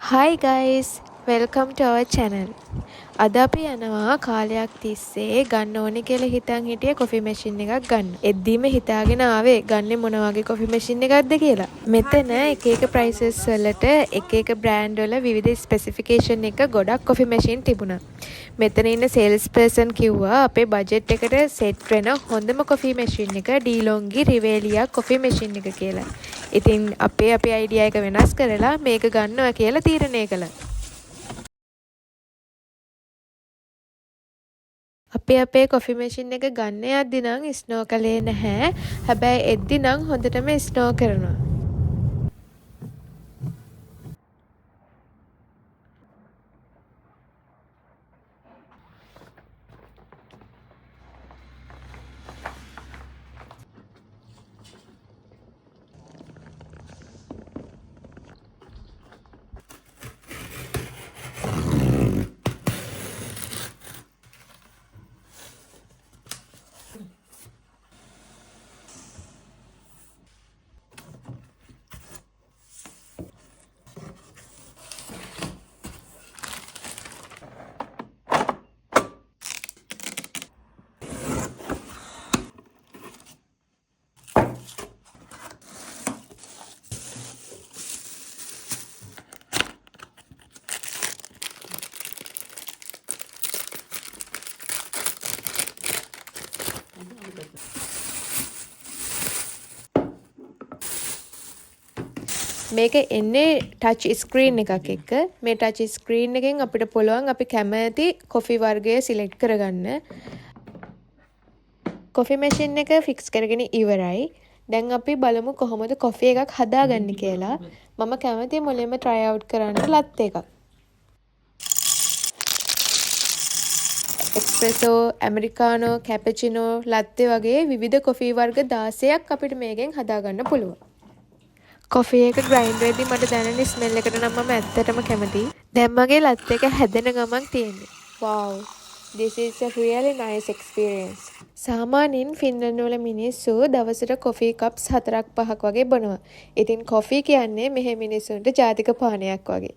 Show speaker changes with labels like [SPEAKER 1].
[SPEAKER 1] Hi guys, welcome to our channel. අද අපි යනවා කාලයක් තිස්සේ ගන්න ඕනේ කියලා හිතන් හිටිය කොෆි මැෂින් එකක් ගන්න. එද්දීම හිතාගෙන ආවේ ගන්නේ මොන වගේ කොෆි මැෂින් එකක්ද කියලා. මෙතන එක එක prices වලට එක එක brand වල විවිධ specification එක ගොඩක් කොෆි මැෂින් තිබුණා. මෙතන ඉන්න sales person කිව්වා අපේ budget එකට set වෙන හොඳම කොෆි මැෂින් එක DeLonghi Rivelia කොෆි මැෂින් එක කියලා. ඉතින් අපේ අයිඩියා එක වෙනස් කරලා මේක ගන්නවා කියලා තීරණය කළා. අපේ කොෆි මැෂින් එක ගන්න යද්දි නම් ස්නෝ කළේ නැහැ. හැබැයි එද්දි නම් හොඳටම ස්නෝ කරනවා. මේක එන්නේ ටච් ස්ක්‍රීන් එකක් එක්ක. මේ ටච් ස්ක්‍රීන් එකෙන් අපිට පුළුවන් අපි කැමති කොෆි වර්ගය සිලෙක්ට් කරගන්න. කොෆි මැෂින් එක ෆික්ස් කරගෙන ඉවරයි. දැන් අපි බලමු කොහොමද කොෆි එකක් හදාගන්නේ කියලා. මම කැමති මුලින්ම try out කරන්න ලත් එකක්. එස්ප්‍රෙසෝ, ඇමරිකානෝ, කැපචිනෝ, ලත්තේ වගේ විවිධ කොෆි වර්ග 16ක් අපිට මේකෙන් හදාගන්න පුළුවන්. කොෆි එක ග්‍රයින්ඩර් එකේදී මට දැනෙන ස්මෙල් එකට නම් මම ඇත්තටම කැමතියි. දැන් මගේ ලත් එක හැදෙන ගමන් තියෙන්නේ. Wow. This is a really nice experience. සාමාන්‍යයෙන් ෆින්ලන්ඩ් වල මිනිස්සු දවසට කොෆි කප්ස් 4-5ක් වගේ බොනවා. ඉතින් කොෆි කියන්නේ මෙහෙ මිනිස්සුන්ට ජාතික පානයක් වගේ.